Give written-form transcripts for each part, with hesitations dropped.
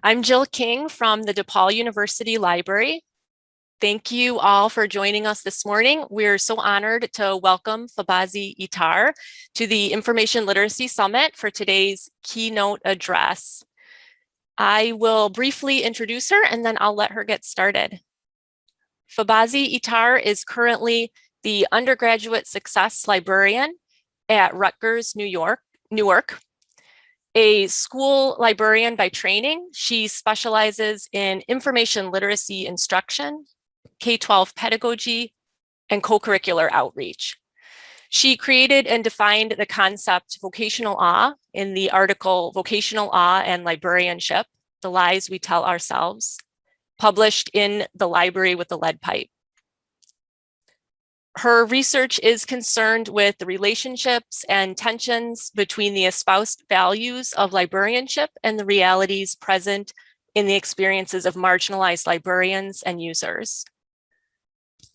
I'm Jill King from the DePaul University Library. Thank you all for joining us this morning. We're so honored to welcome Fobazi Ettarh to the Information Literacy Summit for today's keynote address. I will briefly introduce her and then I'll let her get started. Fobazi Ettarh is currently the Undergraduate Success Librarian at Rutgers Newark. A school librarian by training, she specializes in information literacy instruction, K-12 pedagogy, and co-curricular outreach. She created and defined the concept vocational awe in the article Vocational Awe and Librarianship, The Lies We Tell Ourselves, published in The Library with the Lead Pipe. Her research is concerned with the relationships and tensions between the espoused values of librarianship and the realities present in the experiences of marginalized librarians and users.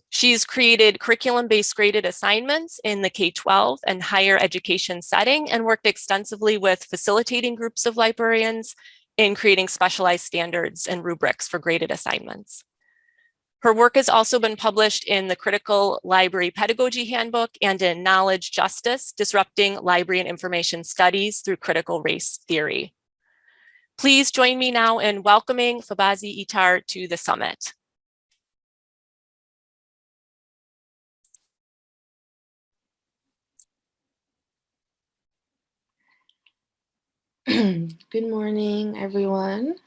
She's created curriculum-based graded assignments in the K-12 and higher education setting and worked extensively with facilitating groups of librarians in creating specialized standards and rubrics for graded assignments. Her work has also been published in the Critical Library Pedagogy Handbook and in Knowledge Justice, Disrupting Library and Information Studies Through Critical Race Theory. Please join me now in welcoming Fobazi Ettarh to the summit. Good morning, everyone.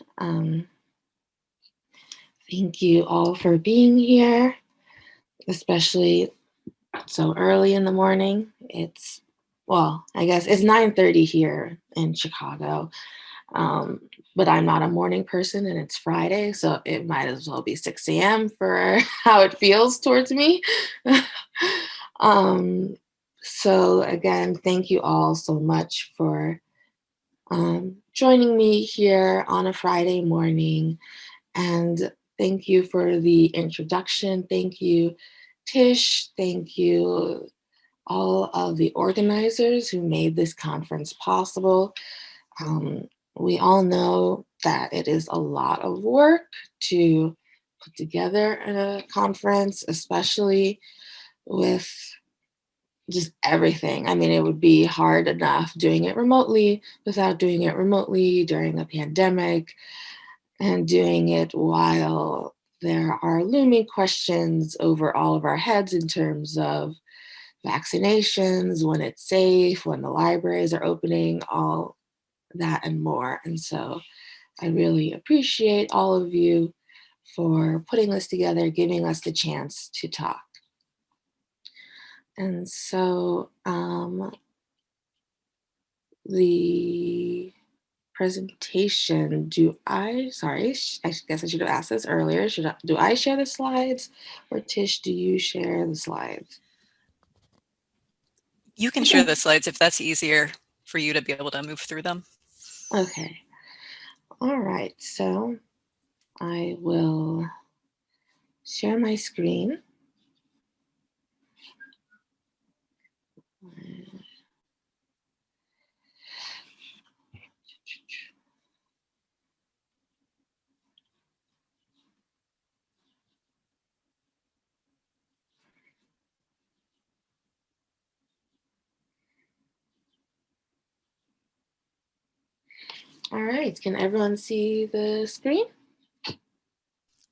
Thank you all for being here, especially so early in the morning. Well, I guess it's 9:30 here in Chicago, but I'm not a morning person and it's Friday, so it might as well be 6 a.m. for how it feels towards me. So again, thank you all so much for joining me here on a Friday morning, and thank you for the introduction. Thank you, Tish. Thank you, all of the organizers who made this conference possible. We all know that it is a lot of work to put together a conference, especially with just everything. I mean, it would be hard enough doing it remotely without doing it remotely during a pandemic, and doing it while there are looming questions over all of our heads in terms of vaccinations, when it's safe, when the libraries are opening, all that and more. And so I really appreciate all of you for putting this together, giving us the chance to talk. And so the presentation, sorry, I guess I should have asked this earlier. Do I share the slides, or Tish, do you share the slides? You can share the slides if that's easier for you to be able to move through them. Okay. All right, so I will share my screen. All right, can everyone see the screen?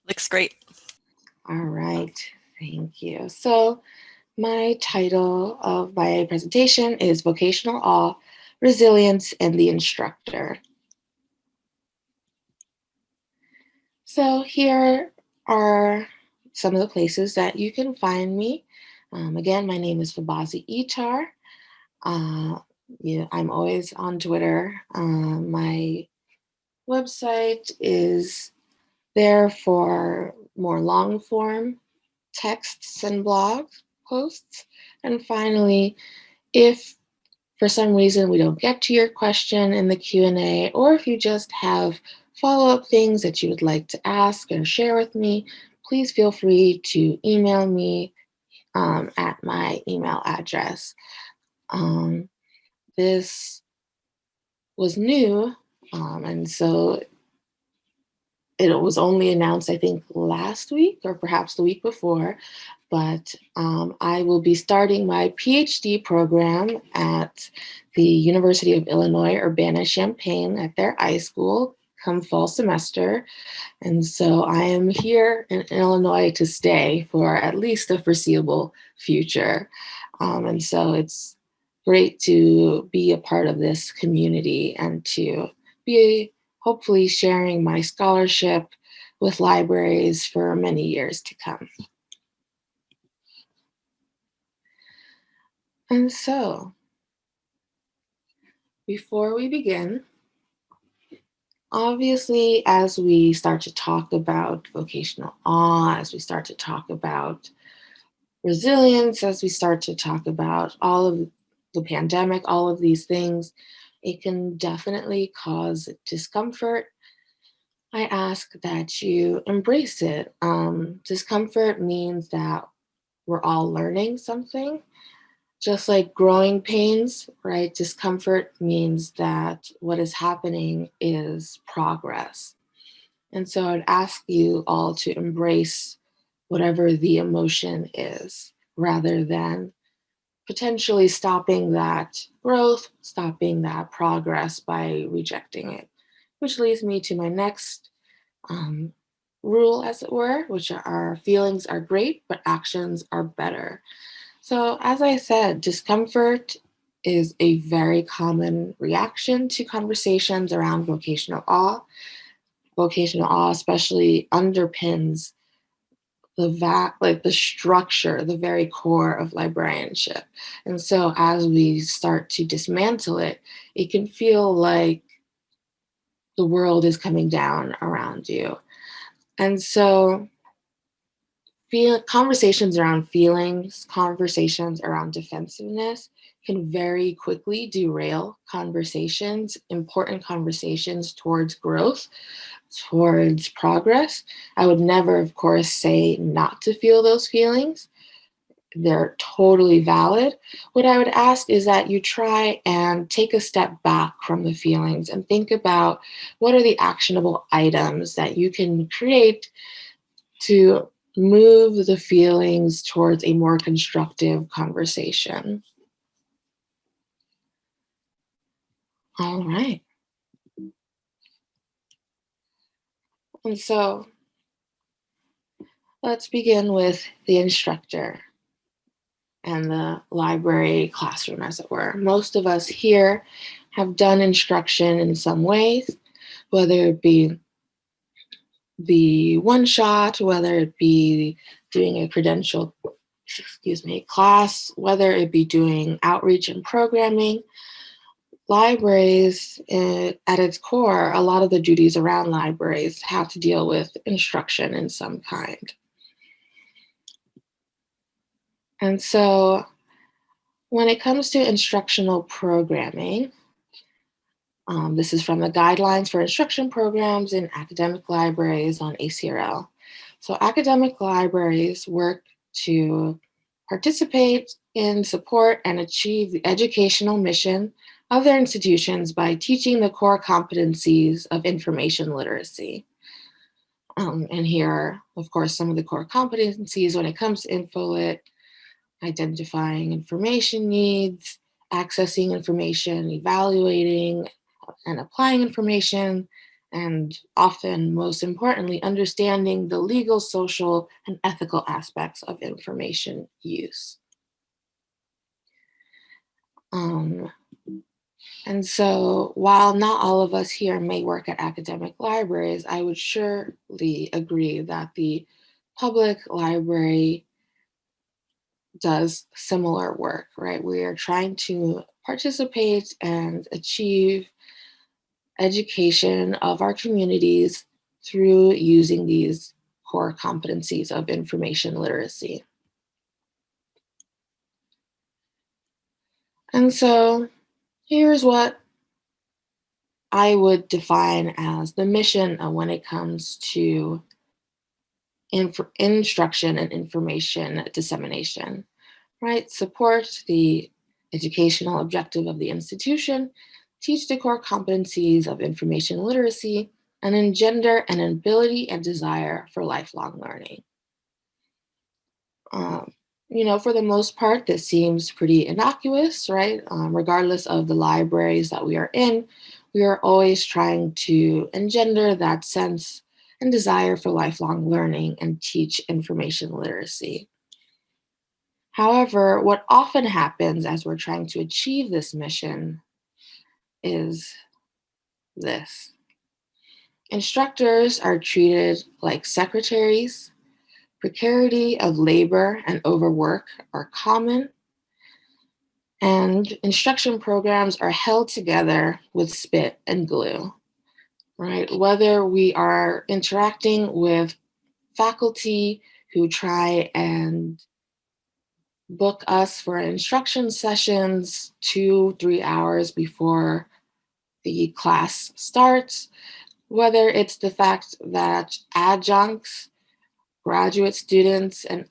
Looks great. All right, thank you. So my title of my presentation is Vocational Awe, Resilience, and the Instructor. So here are some of the places that you can find me. Again, my name is Fobazi Ettarh. I'm always on Twitter. My website is there for more long form texts and blog posts. And finally, if for some reason we don't get to your question in the Q&A, or if you just have follow-up things that you would like to ask or share with me, please feel free to email me at my email address. This was new, and so it was only announced, I think, last week or perhaps the week before, but I will be starting my PhD program at the University of Illinois, Urbana-Champaign at their iSchool come fall semester. And so I am here in Illinois to stay for at least the foreseeable future. And so it's great to be a part of this community and to be hopefully sharing my scholarship with libraries for many years to come. And so, before we begin, obviously, as we start to talk about vocational awe, as we start to talk about resilience, as we start to talk about all of the pandemic, all of these things, it can definitely cause discomfort. I ask that you embrace it. Discomfort means that we're all learning something. Just like growing pains, right? Discomfort means that what is happening is progress. And so I'd ask you all to embrace whatever the emotion is rather than potentially stopping that growth, stopping that progress by rejecting it. Which leads me to my next rule, as it were, which are feelings are great, but actions are better. So, as I said, discomfort is a very common reaction to conversations around vocational awe. Vocational awe especially underpins the structure, the very core of librarianship. And so as we start to dismantle it, it can feel like the world is coming down around you. And so conversations around feelings, conversations around defensiveness can very quickly derail conversations, important conversations towards growth, towards progress. I would never, of course, say not to feel those feelings. They're totally valid. What I would ask is that you try and take a step back from the feelings and think about what are the actionable items that you can create to move the feelings towards a more constructive conversation. All right. And so let's begin with the instructor and the library classroom, as it were. Most of us here have done instruction in some ways, whether it be the one shot, whether it be doing a credential, class, whether it be doing outreach and programming. Libraries, at its core, a lot of the duties around libraries have to deal with instruction in some kind. And so when it comes to instructional programming, this is from the Guidelines for Instruction Programs in Academic Libraries on ACRL. So academic libraries work to participate in, support, and achieve the educational mission of their institutions by teaching the core competencies of information literacy. And here are, of course, some of the core competencies when it comes to InfoLit: identifying information needs, accessing information, evaluating and applying information, and often, most importantly, understanding the legal, social, and ethical aspects of information use. And so while not all of us here may work at academic libraries, I would surely agree that the public library does similar work, right? We are trying to participate and achieve education of our communities through using these core competencies of information literacy. And so here's what I would define as the mission when it comes to instruction and information dissemination, right? Support the educational objective of the institution, teach the core competencies of information literacy, and engender an ability and desire for lifelong learning. For the most part, this seems pretty innocuous, right? Regardless of the libraries that we are in, we are always trying to engender that sense and desire for lifelong learning and teach information literacy. However, what often happens as we're trying to achieve this mission is this. Instructors are treated like secretaries. Precarity of labor and overwork are common, and instruction programs are held together with spit and glue, right? Whether we are interacting with faculty who try and book us for instruction sessions 2-3 hours before the class starts, whether it's the fact that adjuncts, graduate students, and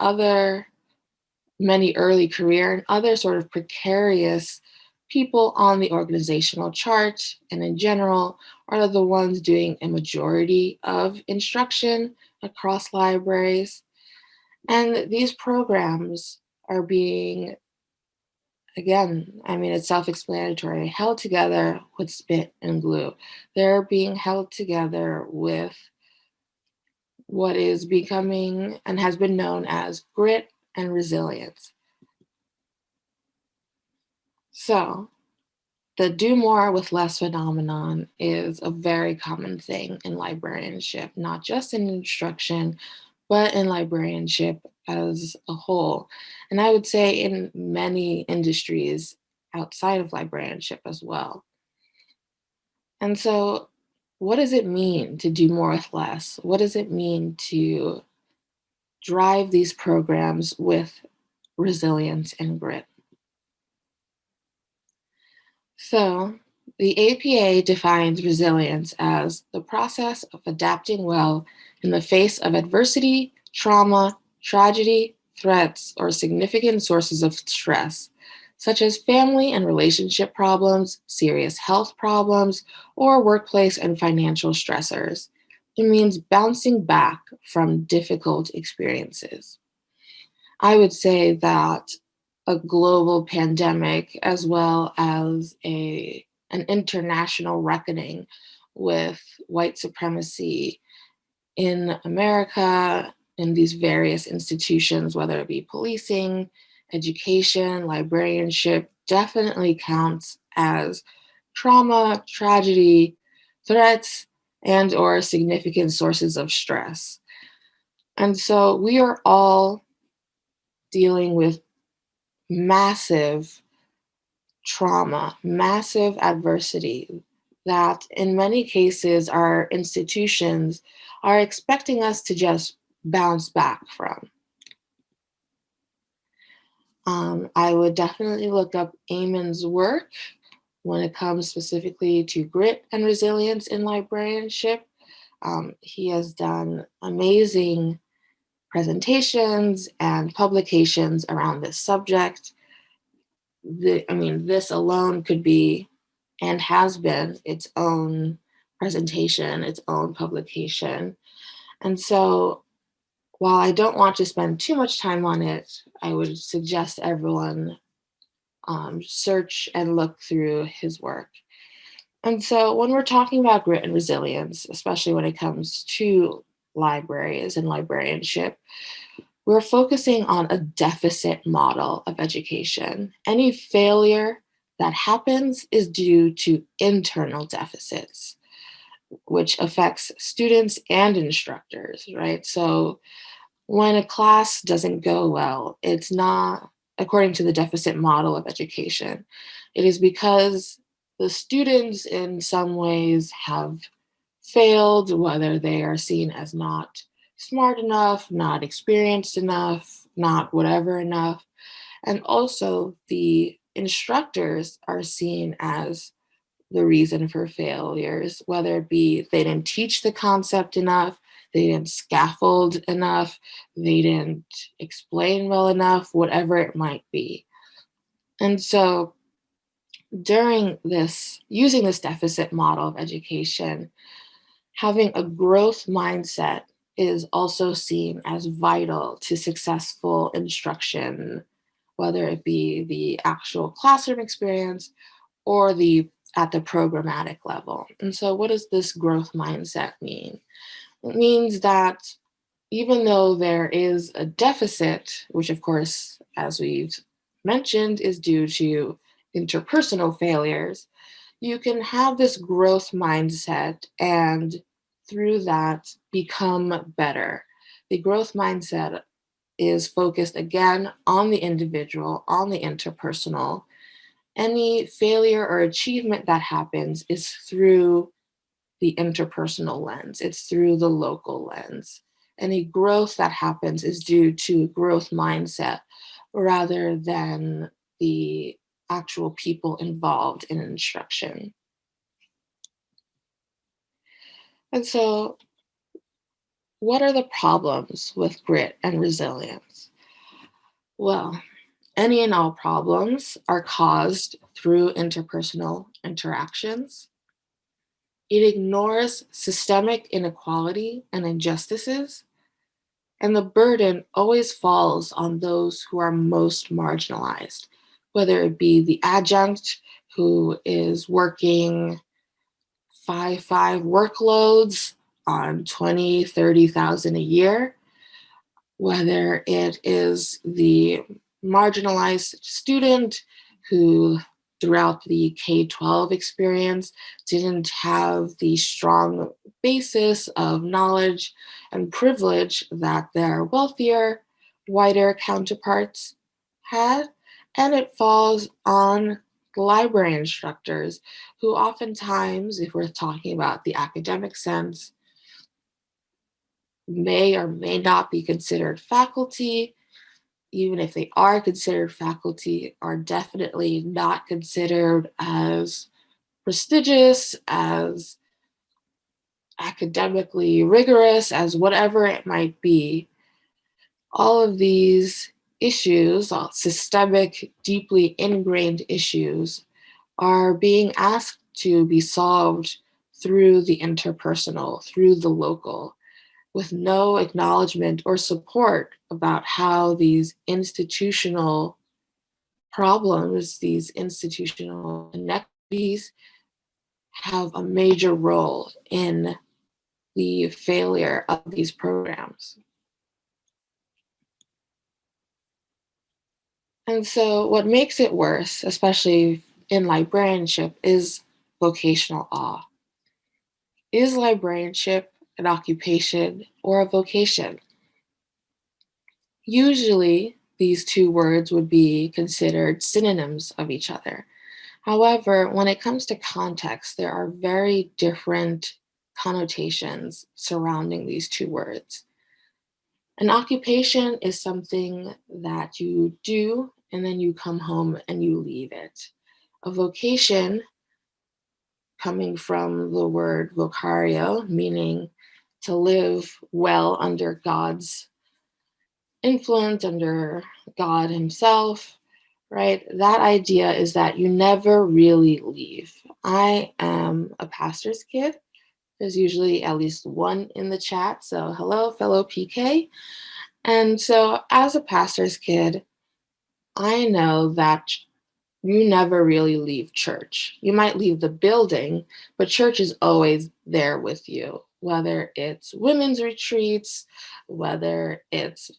many early career and other sort of precarious people on the organizational chart and in general are the ones doing a majority of instruction across libraries. And these programs are being, again, it's self-explanatory, held together with spit and glue. They're being held together with what is becoming and has been known as grit and resilience. So, the do more with less phenomenon is a very common thing in librarianship, not just in instruction, but in librarianship as a whole. And I would say in many industries outside of librarianship as well. And so, what does it mean to do more with less? What does it mean to drive these programs with resilience and grit? So, the APA defines resilience as the process of adapting well in the face of adversity, trauma, tragedy, threats, or significant sources of stress, such as family and relationship problems, serious health problems, or workplace and financial stressors. It means bouncing back from difficult experiences. I would say that a global pandemic, as well as an international reckoning with white supremacy in America, in these various institutions, whether it be policing, education, librarianship, definitely counts as trauma, tragedy, threats, and or significant sources of stress. And so we are all dealing with massive trauma, massive adversity that in many cases our institutions are expecting us to just bounce back from. I would definitely look up Eamon's work when it comes specifically to grit and resilience in librarianship. He has done amazing presentations and publications around this subject. This alone could be and has been its own presentation, its own publication. And so while I don't want to spend too much time on it, I would suggest everyone search and look through his work. And so when we're talking about grit and resilience, especially when it comes to libraries and librarianship, we're focusing on a deficit model of education. Any failure that happens is due to internal deficits, which affects students and instructors, right? So when a class doesn't go well, it's not according to the deficit model of education. It is because the students in some ways have failed, whether they are seen as not smart enough, not experienced enough, not whatever enough. And also the instructors are seen as the reason for failures, whether it be they didn't teach the concept enough, they didn't scaffold enough, they didn't explain well enough, whatever it might be. And so using this deficit model of education, Having a growth mindset is also seen as vital to successful instruction, whether it be the actual classroom experience or at the programmatic level. And so what does this growth mindset mean? It means that even though there is a deficit, which of course, as we've mentioned, is due to interpersonal failures, you can have this growth mindset and through that become better. The growth mindset is focused again on the individual, on the interpersonal. Any failure or achievement that happens is through the interpersonal lens, it's through the local lens. Any growth that happens is due to growth mindset rather than the actual people involved in instruction. And so, what are the problems with grit and resilience? Well, any and all problems are caused through interpersonal interactions. It ignores systemic inequality and injustices, and the burden always falls on those who are most marginalized, whether it be the adjunct who is working 5 workloads on 20, 30,000 a year, whether it is the marginalized student who throughout the K-12 experience didn't have the strong basis of knowledge and privilege that their wealthier, whiter counterparts had. And it falls on library instructors who oftentimes, if we're talking about the academic sense, may or may not be considered faculty. Even if they are considered faculty, are definitely not considered as prestigious, as academically rigorous, as whatever it might be. All of these issues, all systemic, deeply ingrained issues, are being asked to be solved through the interpersonal, through the local, with no acknowledgement or support about how these institutional problems, these institutional inequities, have a major role in the failure of these programs. And so what makes it worse, especially in librarianship, is vocational awe. Is librarianship an occupation or a vocation? Usually, these two words would be considered synonyms of each other. However, when it comes to context, there are very different connotations surrounding these two words. An occupation is something that you do and then you come home and you leave it. A vocation, coming from the word vocario, meaning to live well under God's influence, under God Himself, right? That idea is that you never really leave. I am a pastor's kid. There's usually at least one in the chat. So hello, fellow PK. And so as a pastor's kid, I know that you never really leave church. You might leave the building, but church is always there with you, whether it's women's retreats, whether it's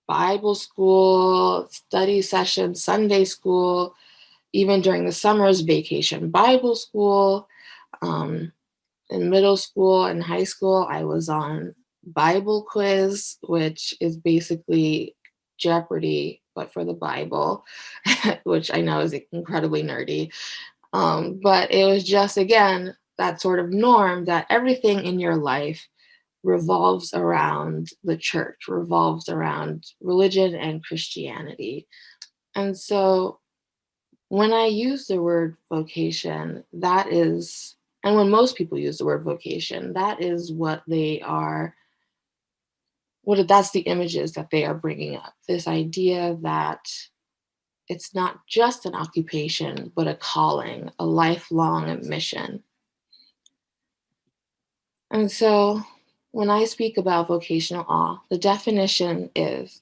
Bible school, study sessions, Sunday school, even during the summers, vacation Bible school. In middle school and high school, I was on Bible quiz, which is basically Jeopardy, but for the Bible, which I know is incredibly nerdy. But it was just, again, that sort of norm that everything in your life revolves around the church, revolves around religion and Christianity. And so when I use the word vocation, that is, and when most people use the word vocation, that is what they are, that's the images that they are bringing up. This idea that it's not just an occupation, but a calling, a lifelong mission. And so when I speak about vocational awe, the definition is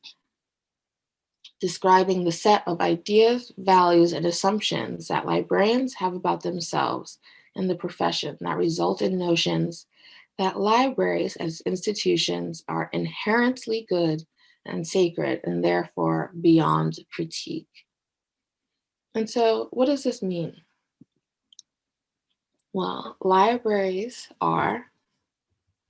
describing the set of ideas, values, and assumptions that librarians have about themselves and the profession that result in notions that libraries as institutions are inherently good and sacred and therefore beyond critique. And so, what does this mean? Well, libraries are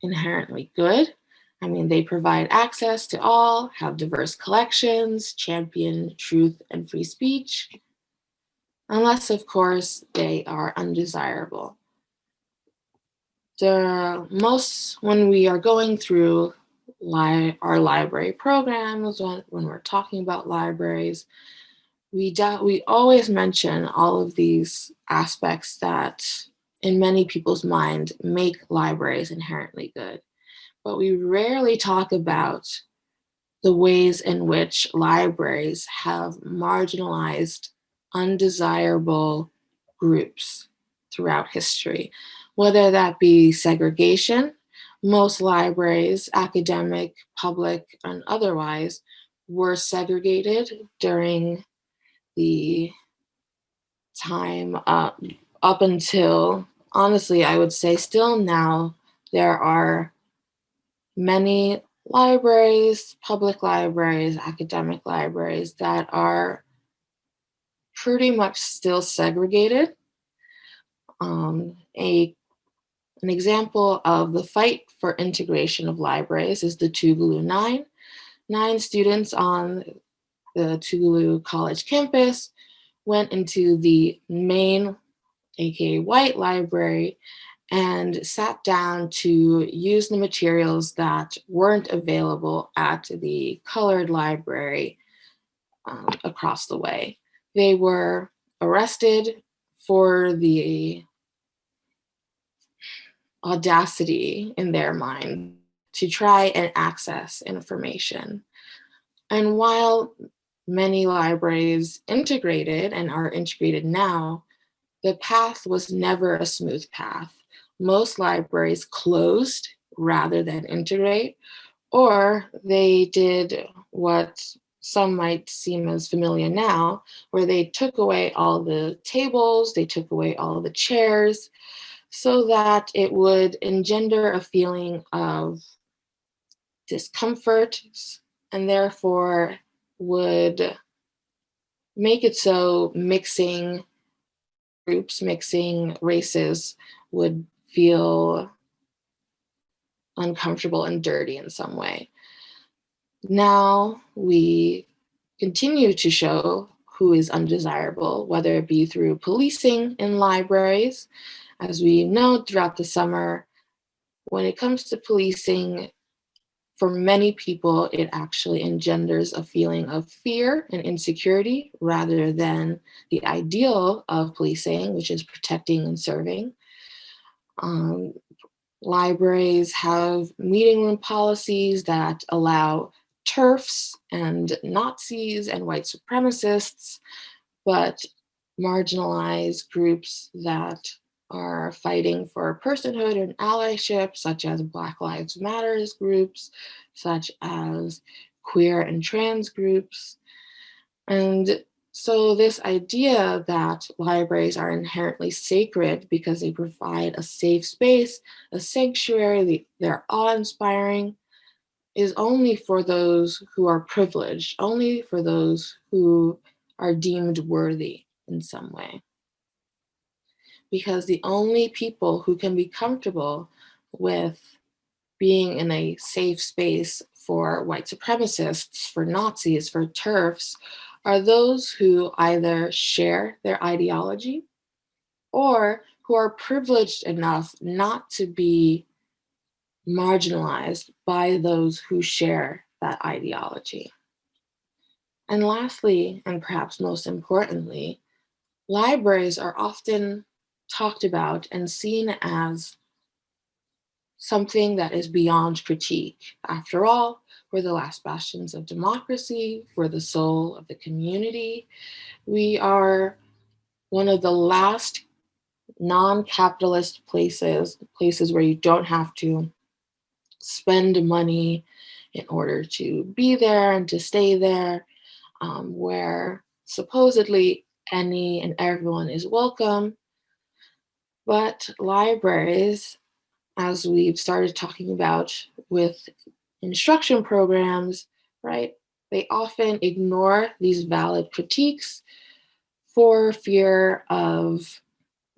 inherently good. I mean, they provide access to all, have diverse collections, champion truth and free speech, unless, of course, they are undesirable. When we are going through our library programs, when we're talking about libraries, we always mention all of these aspects that in many people's mind make libraries inherently good. But we rarely talk about the ways in which libraries have marginalized, undesirable groups throughout history, whether that be segregation. Most libraries, academic, public, and otherwise, were segregated during the time up until, honestly, I would say still now, there are many libraries, public libraries, academic libraries that are pretty much still segregated. An example of the fight for integration of libraries is the Tougaloo Nine. 9 students on the Tougaloo College campus went into the main, aka white library, and sat down to use the materials that weren't available at the colored library across the way. They were arrested for the audacity in their mind to try and access information. And while many libraries integrated and are integrated now, the path was never a smooth path. Most libraries closed rather than integrate, or they did what some might seem as familiar now, where they took away all the tables, they took away all the chairs, so that it would engender a feeling of discomfort and therefore would make it so mixing groups, mixing races would feel uncomfortable and dirty in some way. Now we continue to show who is undesirable, whether it be through policing in libraries. As we know throughout the summer, when it comes to policing, for many people, it actually engenders a feeling of fear and insecurity rather than the ideal of policing, which is protecting and serving. Libraries have meeting room policies that allow TERFs and Nazis and white supremacists, but marginalized groups that are fighting for personhood and allyship, such as Black Lives Matters groups, such as queer and trans groups. And so this idea that libraries are inherently sacred because they provide a safe space, a sanctuary, they're awe-inspiring, is only for those who are privileged, only for those who are deemed worthy in some way. Because the only people who can be comfortable with being in a safe space for white supremacists, for Nazis, for TERFs, are those who either share their ideology or who are privileged enough not to be marginalized by those who share that ideology. And lastly, and perhaps most importantly, libraries are often talked about and seen as something that is beyond critique. After all, we're the last bastions of democracy, we're the soul of the community. We are one of the last non-capitalist places, places where you don't have to spend money in order to be there and to stay there, where supposedly any and everyone is welcome. But libraries, as we've started talking about with instruction programs, right, they often ignore these valid critiques for fear of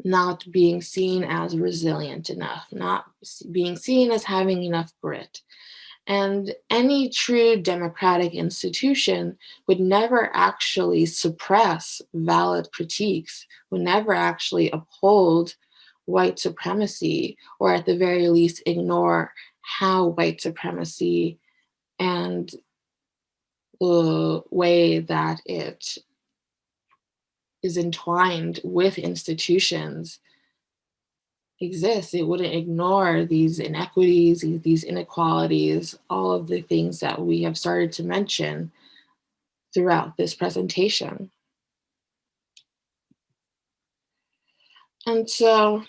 not being seen as resilient enough, not being seen as having enough grit. And any true democratic institution would never actually suppress valid critiques, would never actually uphold white supremacy, or at the very least ignore how white supremacy and the way that it is entwined with institutions exists. It wouldn't ignore these inequities, these inequalities, all of the things that we have started to mention throughout this presentation. And so,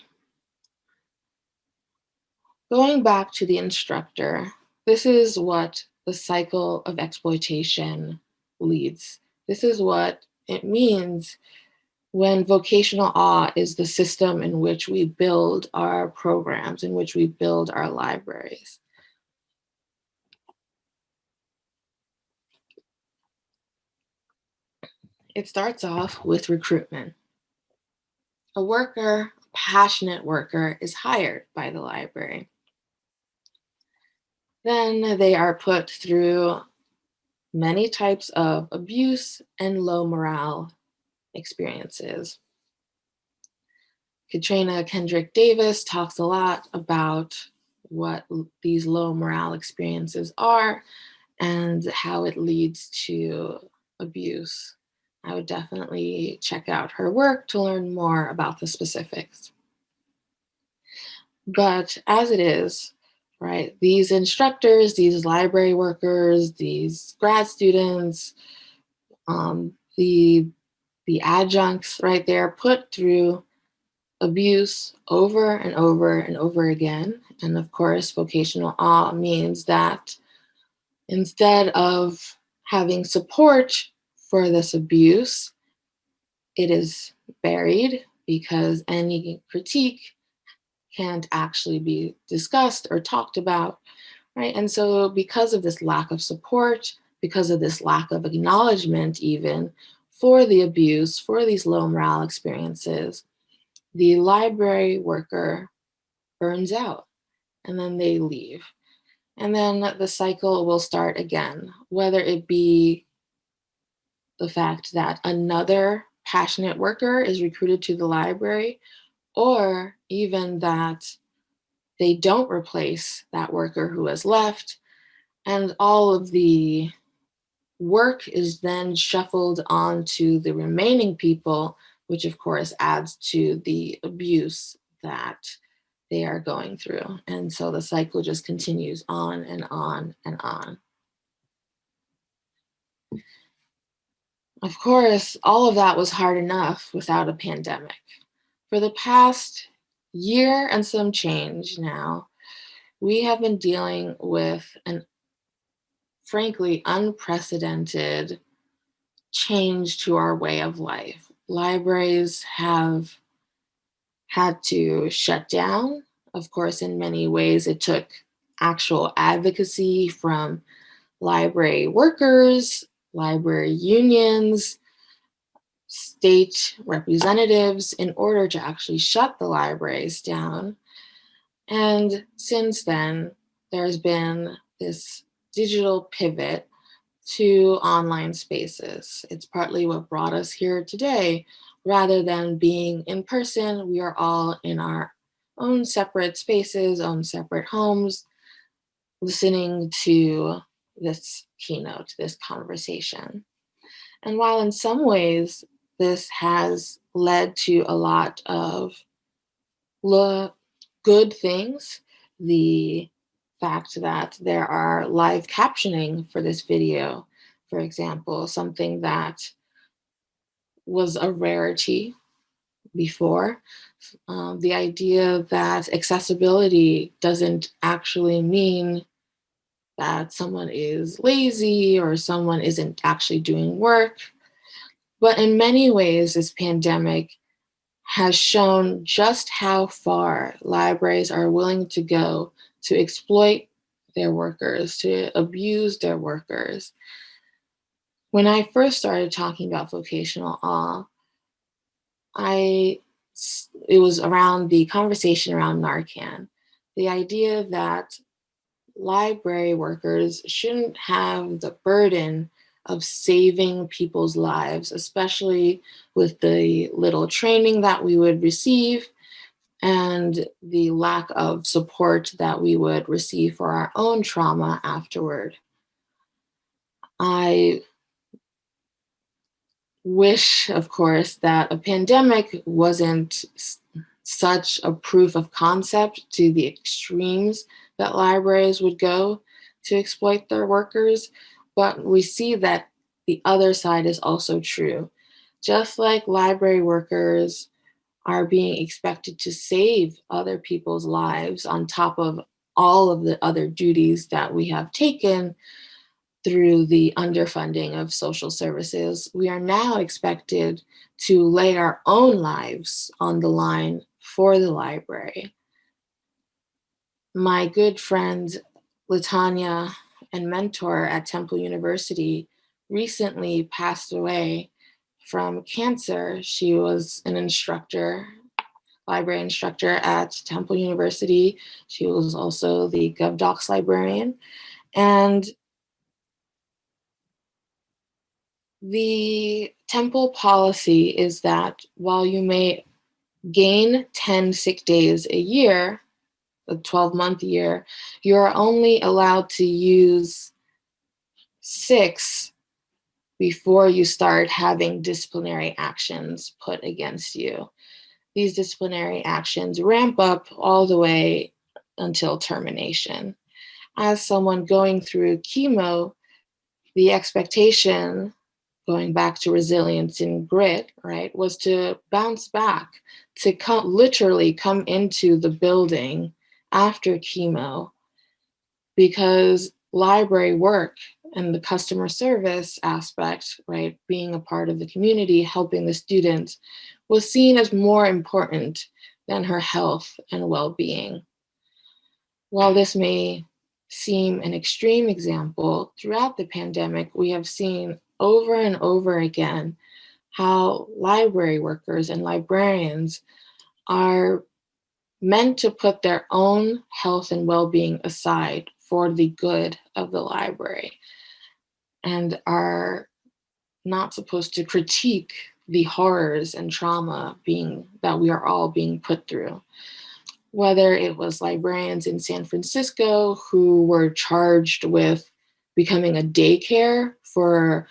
going back to the instructor, this is what the cycle of exploitation leads. This is what it means when vocational awe is the system in which we build our programs, in which we build our libraries. It starts off with recruitment. A worker, a passionate worker, is hired by the library. Then they are put through many types of abuse and low morale experiences. Katrina Kendrick Davis talks a lot about what these low morale experiences are and how it leads to abuse. I would definitely check out her work to learn more about the specifics. But as it is, right, these instructors, these library workers, these grad students, the adjuncts, right, they're put through abuse over and over and over again. And of course, vocational awe means that instead of having support for this abuse, it is buried because any critique can't actually be discussed or talked about, right? And so because of this lack of support, because of this lack of acknowledgement even for the abuse, for these low morale experiences, the library worker burns out and then they leave. And then the cycle will start again, whether it be the fact that another passionate worker is recruited to the library, or even that they don't replace that worker who has left, and all of the work is then shuffled onto the remaining people, which of course adds to the abuse that they are going through. And so the cycle just continues on and on and on. Of course, all of that was hard enough without a pandemic. For the past year and some change now, we have been dealing with an frankly unprecedented change to our way of life. Libraries have had to shut down. Of course, in many ways, it took actual advocacy from library workers, library unions, state representatives in order to actually shut the libraries down. And since then, there's been this digital pivot to online spaces. It's partly what brought us here today. Rather than being in person, we are all in our own separate spaces, own separate homes, listening to this keynote, this conversation. And while in some ways this has led to a lot of good things, the fact that there are live captioning for this video, for example, something that was a rarity before. The idea that accessibility doesn't actually mean that someone is lazy or someone isn't actually doing work. But in many ways, this pandemic has shown just how far libraries are willing to go to exploit their workers, to abuse their workers. When I first started talking about vocational awe, it was around the conversation around Narcan. The idea that library workers shouldn't have the burden of saving people's lives, especially with the little training that we would receive and the lack of support that we would receive for our own trauma afterward. I wish, of course, that a pandemic wasn't such a proof of concept to the extremes that libraries would go to exploit their workers, but we see that the other side is also true. Just like library workers are being expected to save other people's lives on top of all of the other duties that we have taken through the underfunding of social services, we are now expected to lay our own lives on the line for the library. My good friend, Latanya, and mentor at Temple University recently passed away from cancer. She was an instructor, library instructor at Temple University. She was also the GovDocs librarian. And the Temple policy is that while you may gain 10 sick days a year, a 12-month year, you're only allowed to use 6 before you start having disciplinary actions put against you. These disciplinary actions ramp up all the way until termination. As someone going through chemo, the expectation, going back to resilience and grit, right, was to bounce back, to literally come into the building after chemo, because library work and the customer service aspect, right, being a part of the community, helping the students, was seen as more important than her health and well-being. While this may seem an extreme example, throughout the pandemic, we have seen over and over again how library workers and librarians are meant to put their own health and well-being aside for the good of the library and are not supposed to critique the horrors and trauma that we are all being put through. Whether it was librarians in San Francisco who were charged with becoming a daycare for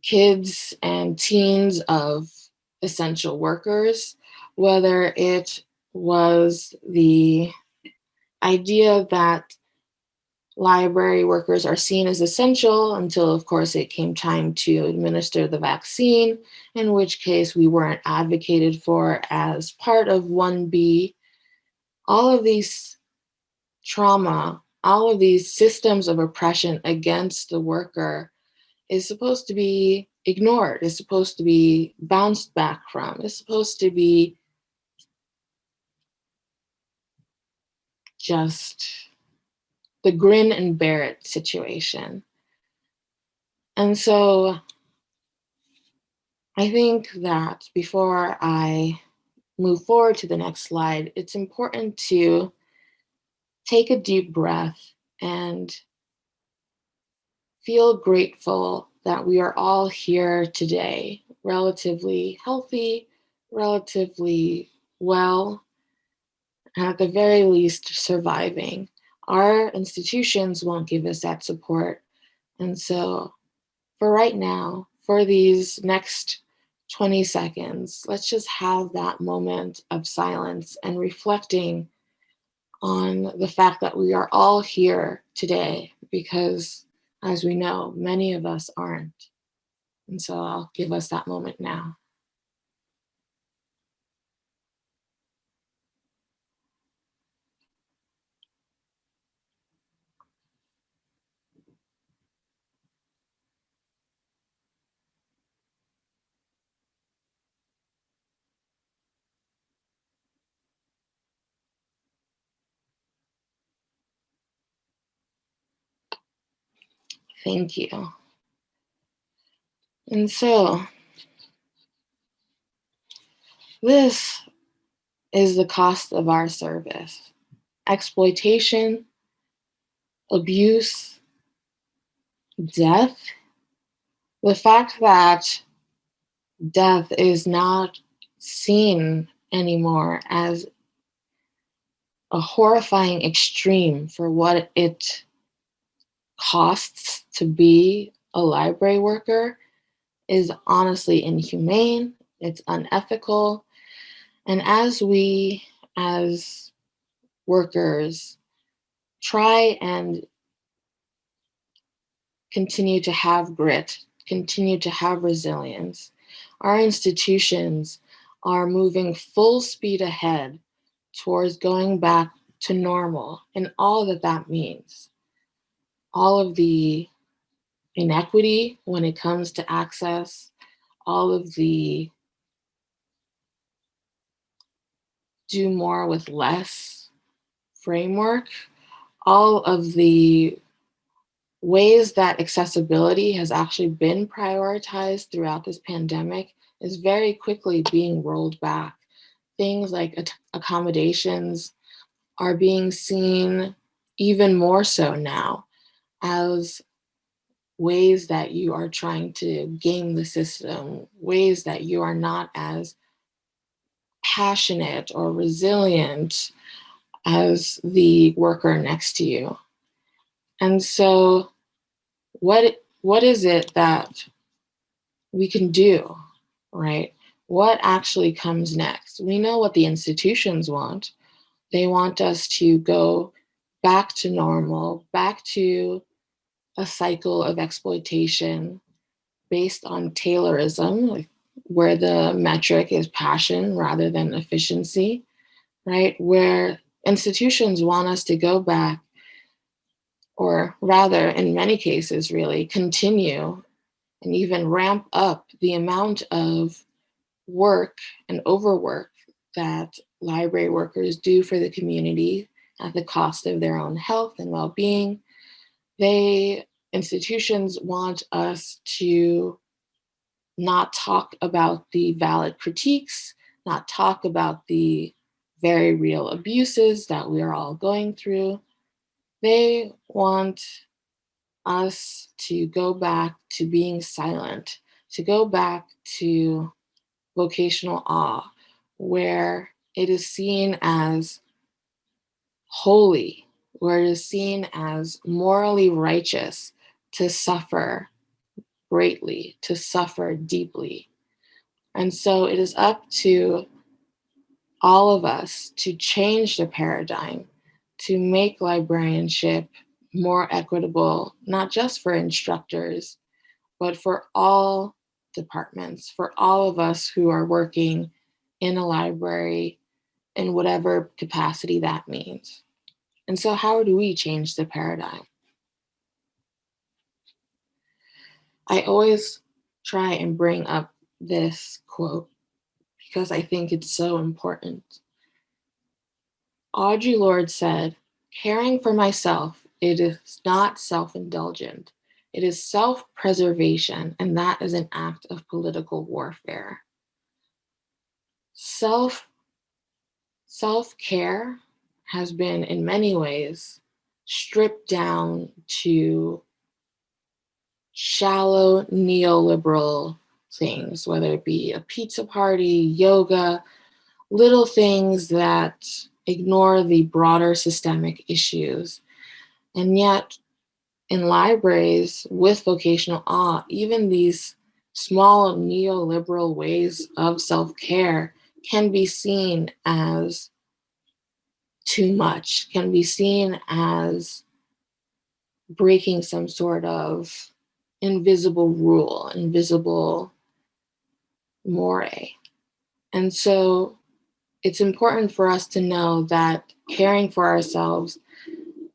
kids and teens of essential workers, whether it was the idea that library workers are seen as essential until, of course, it came time to administer the vaccine, in which case we weren't advocated for as part of 1B. All of these trauma, all of these systems of oppression against the worker is supposed to be ignored, is supposed to be bounced back from, is supposed to be just the grin and bear it situation. And so I think that before I move forward to the next slide, it's important to take a deep breath and feel grateful that we are all here today, relatively healthy, relatively well, and at the very least surviving. Our institutions won't give us that support. And so for right now, for these next 20 seconds, let's just have that moment of silence and reflecting on the fact that we are all here today because, as we know, many of us aren't. And so I'll give us that moment now. Thank you. And so, this is the cost of our service. Exploitation, abuse, death. The fact that death is not seen anymore as a horrifying extreme for what it costs to be a library worker is honestly inhumane, it's unethical. And as we, as workers, try and continue to have grit, continue to have resilience, our institutions are moving full speed ahead towards going back to normal and all that that means. All of the inequity when it comes to access, all of the do more with less framework, all of the ways that accessibility has actually been prioritized throughout this pandemic is very quickly being rolled back. Things like accommodations are being seen even more so now as ways that you are trying to game the system, ways that you are not as passionate or resilient as the worker next to you. And so what is it that we can do, right? What actually comes next? We know what the institutions want. They want us to go back to normal, back to a cycle of exploitation based on Taylorism, like where the metric is passion rather than efficiency, right? Where institutions want us to go back, or rather, in many cases, really continue and even ramp up the amount of work and overwork that library workers do for the community at the cost of their own health and well-being. Institutions want us to not talk about the valid critiques, not talk about the very real abuses that we are all going through. They want us to go back to being silent, to go back to vocational awe, where it is seen as holy, where it is seen as morally righteous to suffer greatly, to suffer deeply. And so it is up to all of us to change the paradigm, to make librarianship more equitable, not just for instructors, but for all departments, for all of us who are working in a library in whatever capacity that means. And so how do we change the paradigm? I always try and bring up this quote because I think it's so important. Audre Lorde said, "Caring for myself, it is not self-indulgent. It is self-preservation, and that is an act of political warfare." Self-care has been in many ways stripped down to shallow neoliberal things, whether it be a pizza party, yoga, little things that ignore the broader systemic issues. And yet, in libraries with vocational awe, even these small neoliberal ways of self-care can be seen as too much, can be seen as breaking some sort of invisible rule, invisible moray. And so it's important for us to know that caring for ourselves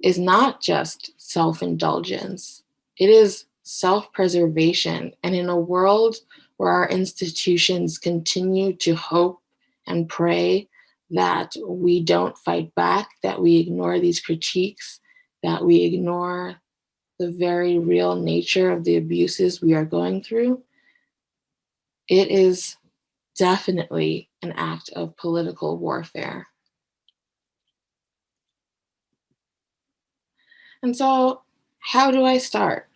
is not just self-indulgence, it is self-preservation. And in a world where our institutions continue to hope and pray that we don't fight back, that we ignore these critiques, that we ignore the very real nature of the abuses we are going through, it is definitely an act of political warfare. And so, how do I start?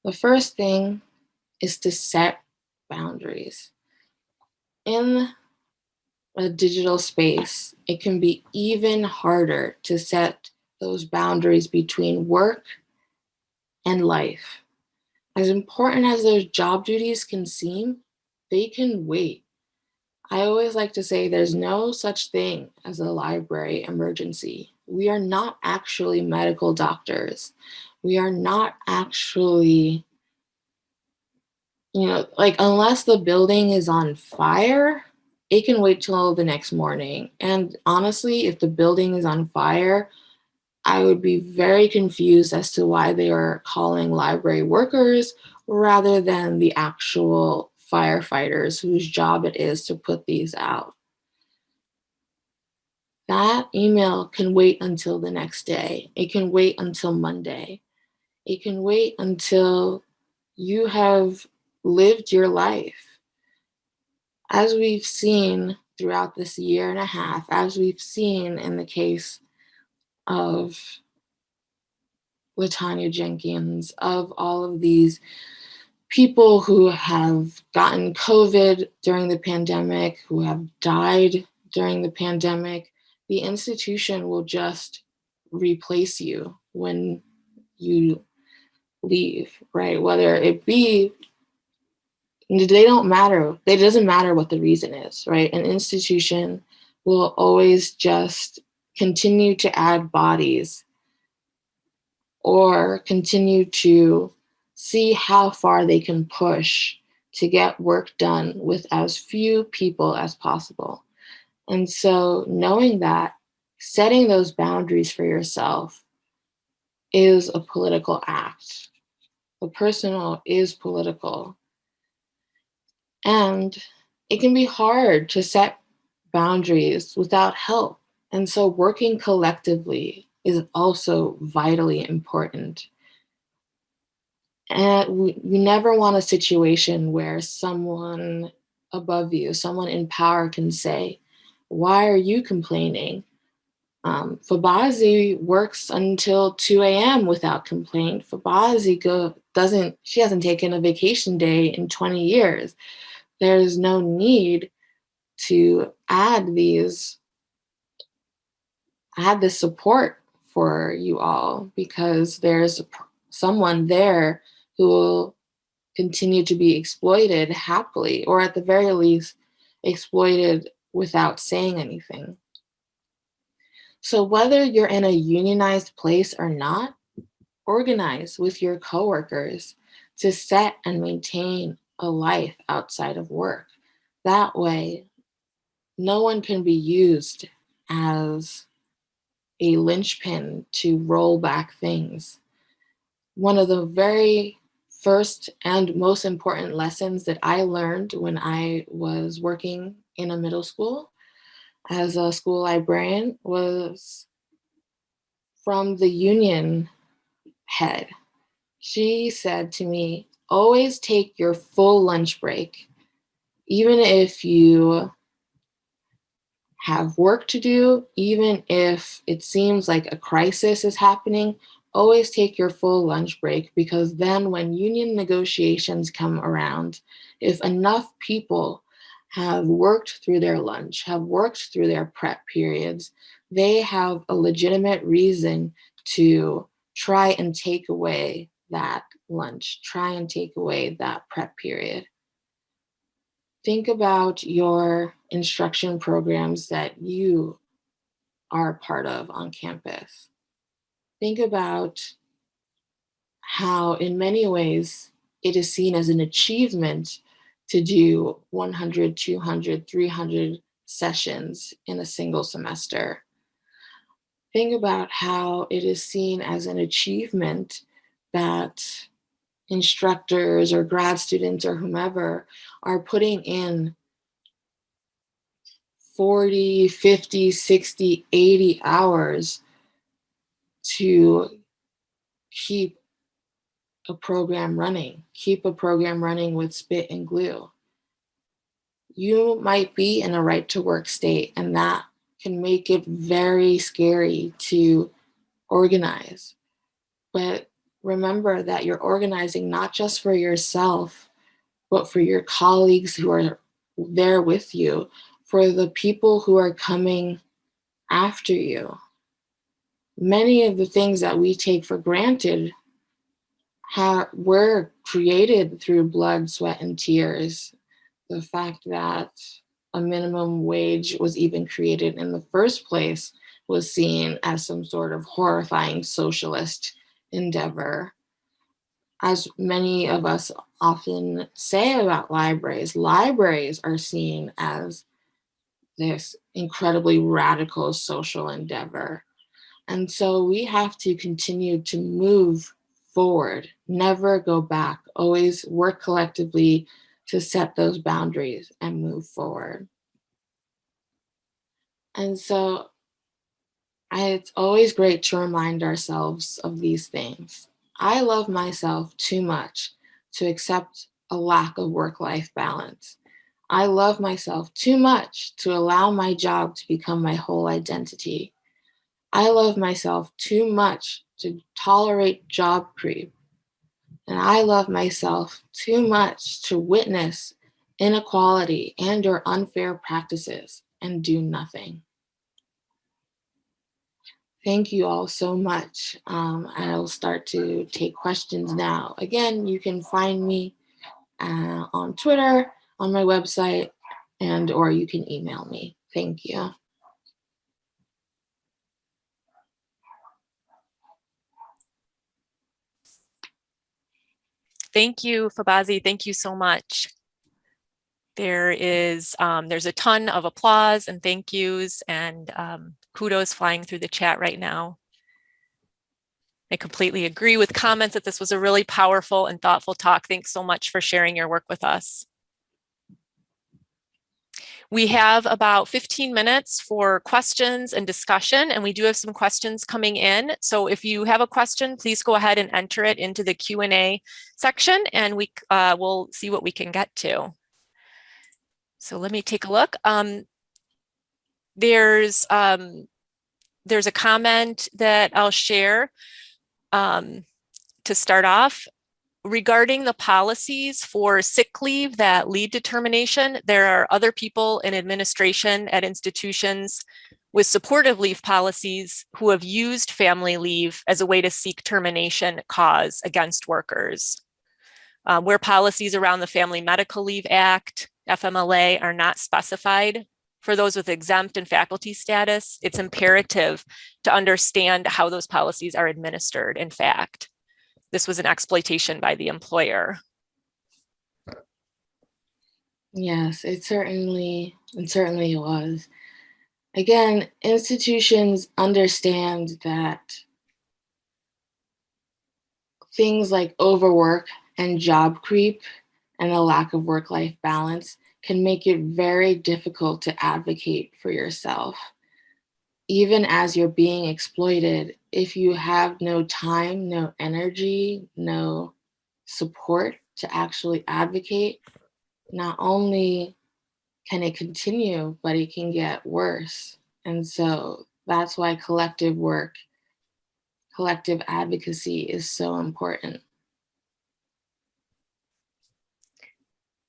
The first thing is to set boundaries. In a digital space, it can be even harder to set those boundaries between work and life. As important as those job duties can seem, they can wait. I always like to say there's no such thing as a library emergency. We are not actually medical doctors. We are not actually, like, unless the building is on fire, it can wait till the next morning. And honestly, if the building is on fire, I would be very confused as to why they are calling library workers rather than the actual firefighters whose job it is to put these out. That email can wait until the next day. It can wait until Monday. It can wait until you have lived your life. As we've seen throughout this year and a half, as we've seen in the case of LaTanya Jenkins, of all of these people who have gotten COVID during the pandemic, who have died during the pandemic, the institution will just replace you when you leave, right? Whether it be, they don't matter. It doesn't matter what the reason is, right? An institution will always just continue to add bodies or continue to see how far they can push to get work done with as few people as possible. And so knowing that, setting those boundaries for yourself is a political act. The personal is political. And it can be hard to set boundaries without help. And so working collectively is also vitally important. And we never want a situation where someone above you, someone in power can say, why are you complaining? Fobazi works until 2 a.m. without complaint. She hasn't taken a vacation day in 20 years. There's no need to add this support for you all because there's someone there who will continue to be exploited happily, or at the very least, exploited without saying anything. So whether you're in a unionized place or not, organize with your coworkers to set and maintain a life outside of work. That way, no one can be used as a linchpin to roll back things. One of the very first and most important lessons that I learned when I was working in a middle school as a school librarian was from the union head. She said to me, always take your full lunch break, even if you have work to do, even if it seems like a crisis is happening, always take your full lunch break, because then when union negotiations come around, if enough people have worked through their lunch, have worked through their prep periods, they have a legitimate reason to try and take away that lunch, try and take away that prep period. Think about your instruction programs that you are a part of on campus. Think about how, in many ways, it is seen as an achievement to do 100, 200, 300 sessions in a single semester. Think about how it is seen as an achievement that instructors or grad students or whomever are putting in 40, 50, 60, 80 hours to keep a program running. Keep a program running with spit and glue. You might be in a right to work state, and that can make it very scary to organize. But remember that you're organizing not just for yourself, but for your colleagues who are there with you, for the people who are coming after you. Many of the things that we take for granted were created through blood, sweat, and tears. The fact that a minimum wage was even created in the first place was seen as some sort of horrifying socialist endeavor. As many of us often say about libraries are seen as this incredibly radical social endeavor. And so we have to continue to move forward, never go back, always work collectively to set those boundaries and move forward. And so it's always great to remind ourselves of these things. I love myself too much to accept a lack of work-life balance. I love myself too much to allow my job to become my whole identity. I love myself too much to tolerate job creep. And I love myself too much to witness inequality and or unfair practices and do nothing. Thank you all so much. I'll start to take questions now. Again, you can find me on Twitter, on my website, and or you can email me. Thank you. Thank you, Fobazi. Thank you so much. There's a ton of applause and thank yous and kudos flying through the chat right now. I completely agree with comments that this was a really powerful and thoughtful talk. Thanks so much for sharing your work with us. We have about 15 minutes for questions and discussion, and we do have some questions coming in. So if you have a question, please go ahead and enter it into the Q&A section, and we will see what we can get to. So let me take a look. There's a comment that I'll share to start off. Regarding the policies for sick leave that lead to termination, there are other people in administration at institutions with supportive leave policies who have used family leave as a way to seek termination cause against workers. Where policies around the Family Medical Leave Act, FMLA, are not specified for those with exempt and faculty status, it's imperative to understand how those policies are administered, in fact. This was an exploitation by the employer. Yes, it certainly was. Again, institutions understand that things like overwork and job creep and a lack of work-life balance can make it very difficult to advocate for yourself. Even as you're being exploited, if you have no time, no energy, no support to actually advocate, not only can it continue, but it can get worse. And so that's why collective work, collective advocacy is so important.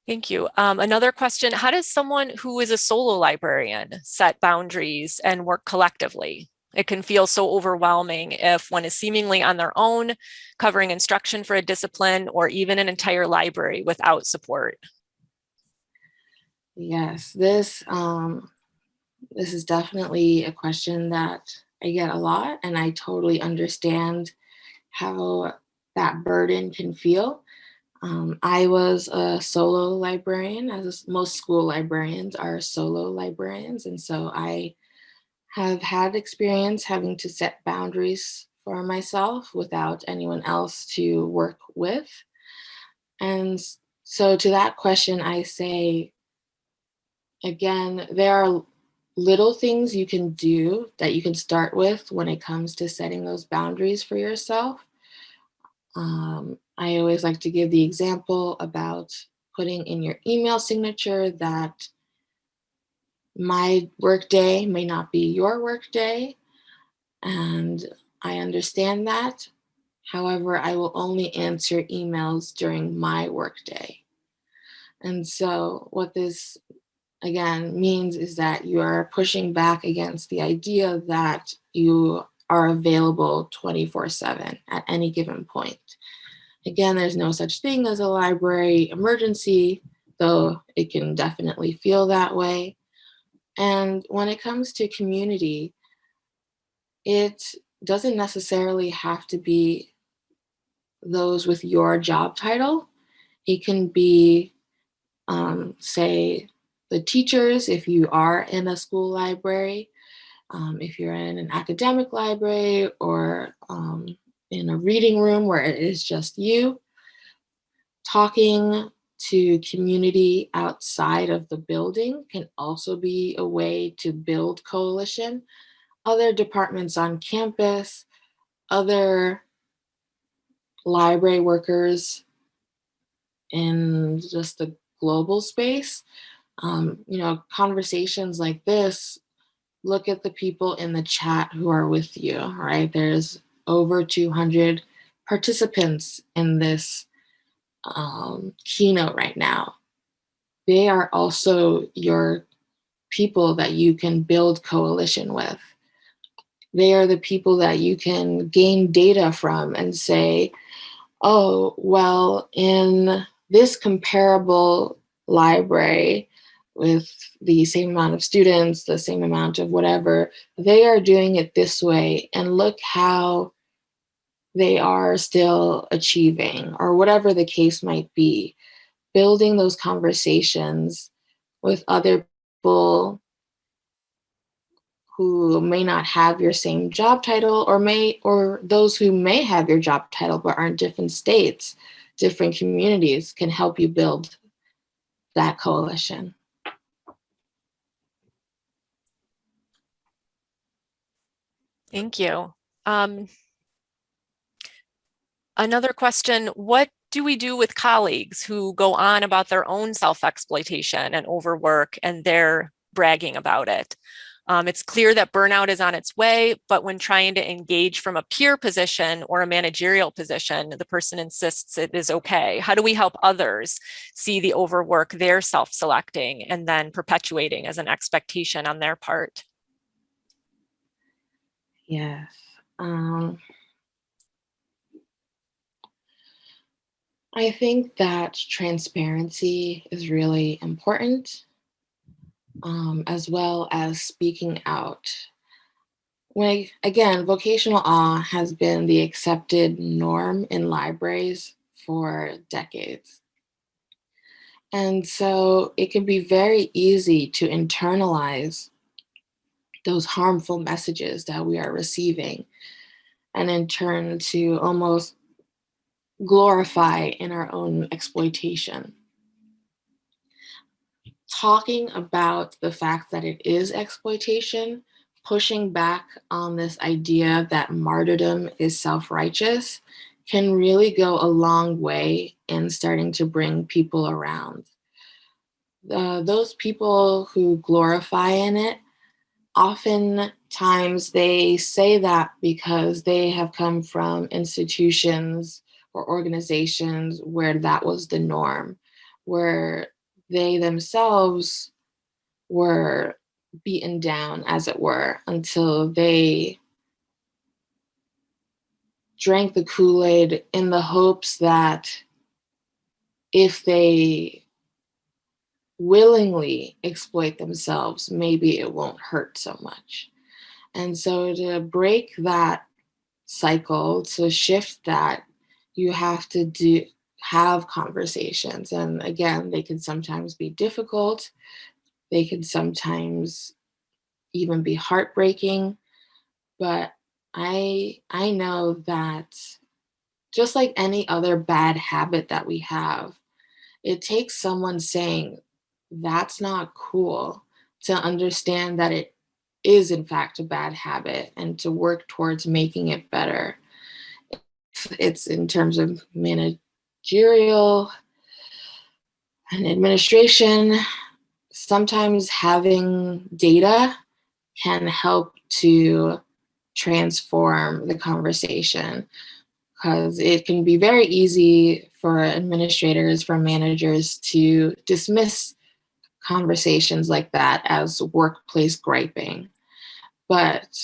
Thank you. Another question, how does someone who is a solo librarian set boundaries and work collectively? It can feel so overwhelming if one is seemingly on their own, covering instruction for a discipline or even an entire library without support. Yes, this is definitely a question that I get a lot, and I totally understand how that burden can feel. I was a solo librarian, as most school librarians are solo librarians. And so I have had experience having to set boundaries for myself without anyone else to work with. And so to that question, I say, again, there are little things you can do that you can start with when it comes to setting those boundaries for yourself. I always like to give the example about putting in your email signature that my workday may not be your workday, and I understand that. However, I will only answer emails during my workday. And so what this again means is that you are pushing back against the idea that you are available 24/7 at any given point. Again, there's no such thing as a library emergency, though it can definitely feel that way. And when it comes to community, it doesn't necessarily have to be those with your job title. It can be, say, the teachers if you are in a school library, if you're in an academic library, or in a reading room where it is just you. Talking to community outside of the building can also be a way to build coalition. Other departments on campus, other library workers in just the global space. Conversations like this, look at the people in the chat who are with you, right? There's over 200 participants in this keynote right now. They are also your people that you can build coalition with. They are the people that you can gain data from and say, oh, well, in this comparable library with the same amount of students, the same amount of whatever, they are doing it this way, and look how they are still achieving, or whatever the case might be. Building those conversations with other people who may not have your same job title, or those who may have your job title but are in different states, different communities, can help you build that coalition. Thank you. Another question, what do we do with colleagues who go on about their own self-exploitation and overwork, and they're bragging about it? It's clear that burnout is on its way, but when trying to engage from a peer position or a managerial position, the person insists it is okay. How do we help others see the overwork they're self-selecting and then perpetuating as an expectation on their part? Yes. I think that transparency is really important, as well as speaking out. Again, vocational awe has been the accepted norm in libraries for decades. And so it can be very easy to internalize those harmful messages that we are receiving, and in turn to almost glorify in our own exploitation. Talking about the fact that it is exploitation, pushing back on this idea that martyrdom is self-righteous, can really go a long way in starting to bring people around. Those people who glorify in it, oftentimes they say that because they have come from institutions or organizations where that was the norm, where they themselves were beaten down, as it were, until they drank the Kool-Aid in the hopes that if they willingly exploit themselves, maybe it won't hurt so much. And so to break that cycle, to shift that, you have to have conversations. And again, they can sometimes be difficult. They can sometimes even be heartbreaking. But I know that just like any other bad habit that we have, it takes someone saying, that's not cool, to understand that it is in fact a bad habit and to work towards making it better. It it's in terms of managerial and administration. Sometimes having data can help to transform the conversation, because it can be very easy for administrators, for managers to dismiss conversations like that as workplace griping. But,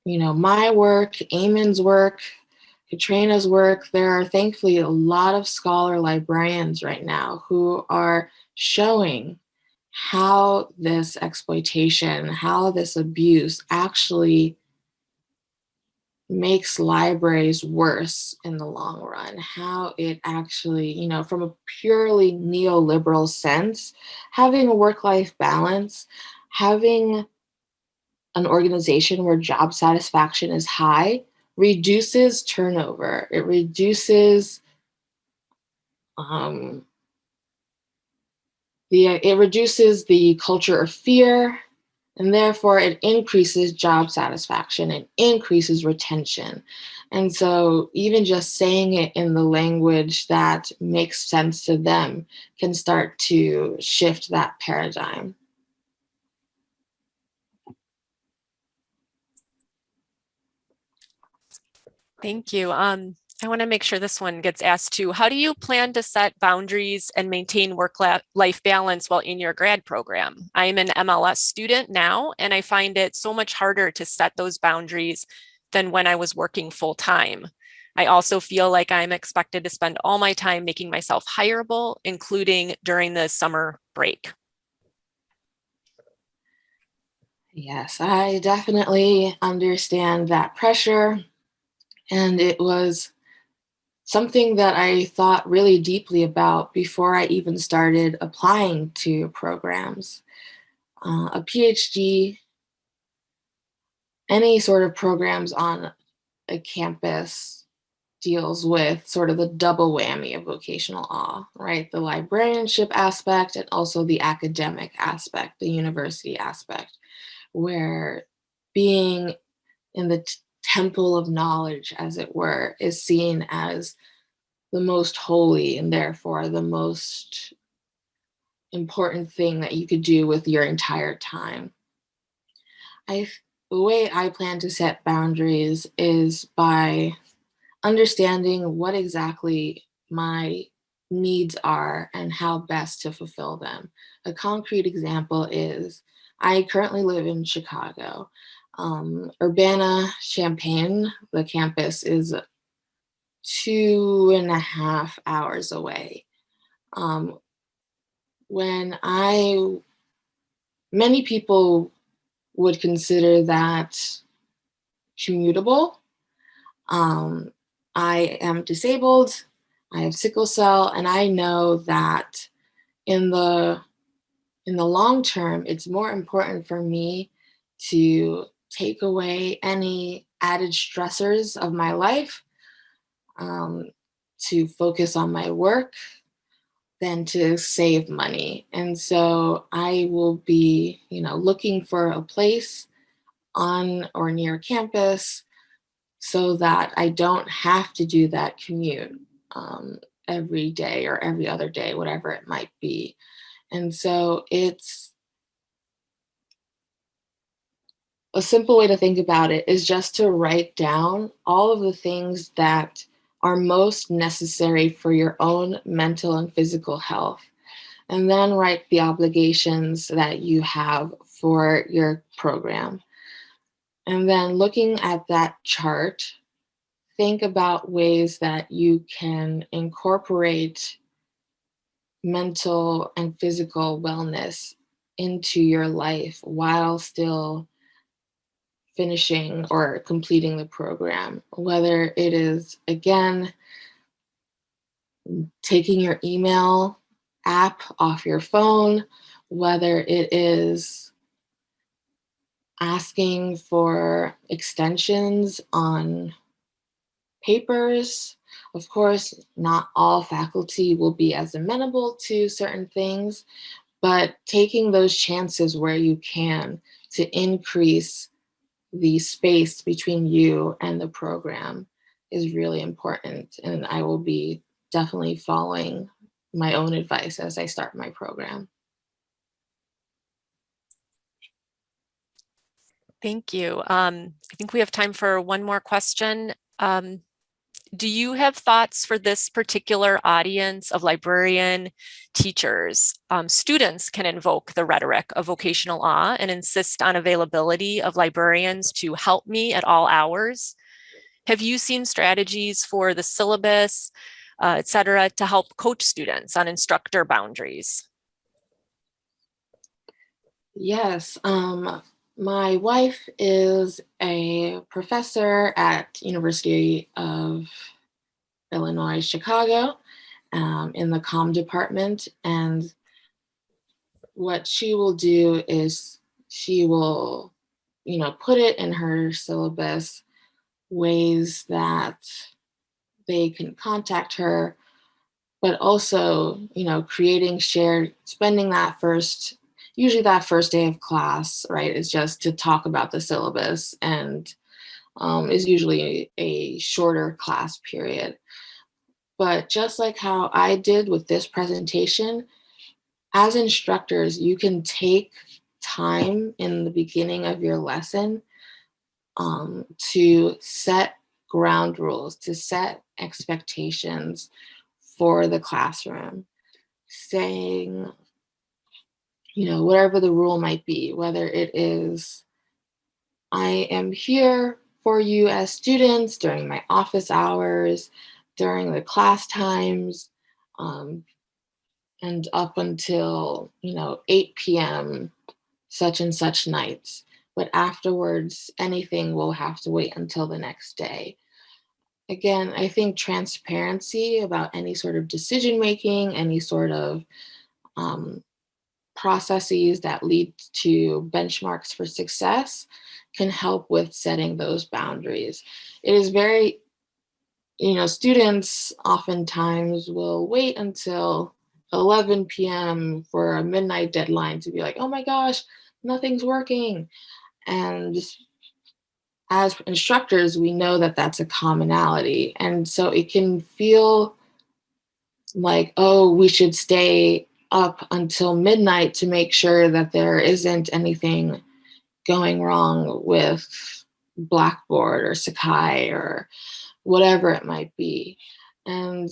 my work, Eamon's work, Katrina's work, there are thankfully a lot of scholar librarians right now who are showing how this exploitation, how this abuse actually makes libraries worse in the long run, how it actually, from a purely neoliberal sense, having a work-life balance, having an organization where job satisfaction is high reduces turnover. It reduces the culture of fear, and therefore it increases job satisfaction and increases retention. And so even just saying it in the language that makes sense to them can start to shift that paradigm. Thank you. I want to make sure this one gets asked too. How do you plan to set boundaries and maintain work-life balance while in your grad program? I'm an MLS student now, and I find it so much harder to set those boundaries than when I was working full-time. I also feel like I'm expected to spend all my time making myself hireable, including during the summer break. Yes, I definitely understand that pressure. And it was something that I thought really deeply about before I even started applying to programs. A PhD, any sort of programs on a campus deals with sort of the double whammy of vocational awe, right? The librarianship aspect and also the academic aspect, the university aspect, where being in the temple of knowledge, as it were, is seen as the most holy and therefore the most important thing that you could do with your entire time. The way I plan to set boundaries is by understanding what exactly my needs are and how best to fulfill them. A concrete example is I currently live in Chicago. Urbana-Champaign, the campus, is 2.5 hours away. Many people would consider that commutable. I am disabled, I have sickle cell, and I know that in the long term, it's more important for me to take away any added stressors of my life, to focus on my work, than to save money. And so I will be, looking for a place on or near campus so that I don't have to do that commute every day or every other day, whatever it might be. And so it's a simple way to think about it is just to write down all of the things that are most necessary for your own mental and physical health, and then write the obligations that you have for your program. And then looking at that chart, think about ways that you can incorporate mental and physical wellness into your life while still finishing or completing the program. Whether it is, again, taking your email app off your phone, whether it is asking for extensions on papers. Of course, not all faculty will be as amenable to certain things, but taking those chances where you can to increase the space between you and the program is really important, and I will be definitely following my own advice as I start my program. Thank you. I think we have time for one more question. Do you have thoughts for this particular audience of librarian teachers? Students can invoke the rhetoric of vocational awe and insist on availability of librarians to help me at all hours. Have you seen strategies for the syllabus, et cetera, to help coach students on instructor boundaries? Yes, my wife is a professor at University of Illinois, Chicago, in the comm department. And what she will do is she will, put it in her syllabus ways that they can contact her, but also, creating shared, spending usually that first day of class, right, is just to talk about the syllabus, and is usually a shorter class period. But just like how I did with this presentation, as instructors, you can take time in the beginning of your lesson to set ground rules, to set expectations for the classroom, saying, whatever the rule might be, whether it is, I am here for you as students during my office hours, during the class times, and up until 8 p.m. such and such nights. But afterwards, anything will have to wait until the next day. Again, I think transparency about any sort of decision making, any sort of processes that lead to benchmarks for success can help with setting those boundaries. It is very, students oftentimes will wait until 11 p.m. for a midnight deadline to be like, oh my gosh, nothing's working. And as instructors, we know that that's a commonality. And so it can feel like, oh, we should stay up until midnight to make sure that there isn't anything going wrong with Blackboard or Sakai or whatever it might be. And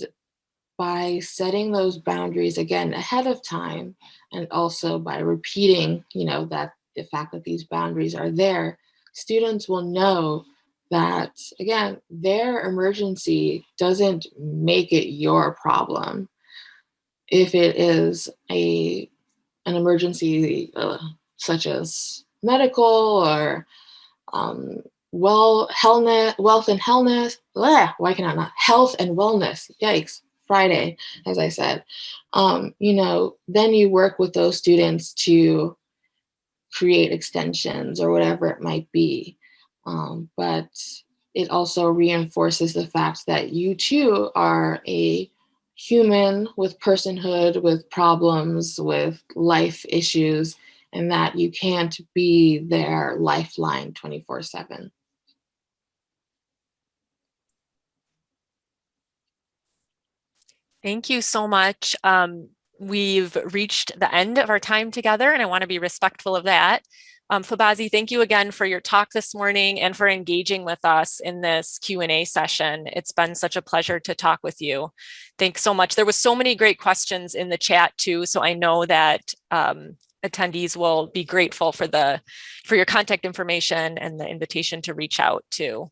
by setting those boundaries again ahead of time, and also by repeating, that the fact that these boundaries are there, students will know that, again, their emergency doesn't make it your problem. If it is an emergency such as medical or wealth and wellness, why can I not? Health and wellness, yikes, Friday, as I said, then you work with those students to create extensions or whatever it might be. But it also reinforces the fact that you too are a human with personhood, with problems, with life issues, and that you can't be their lifeline 24/7. Thank you so much. We've reached the end of our time together, and I want to be respectful of that. Fobazi, thank you again for your talk this morning and for engaging with us in this Q&A session. It's been such a pleasure to talk with you. Thanks so much. There was so many great questions in the chat too, so I know that attendees will be grateful for your contact information and the invitation to reach out too.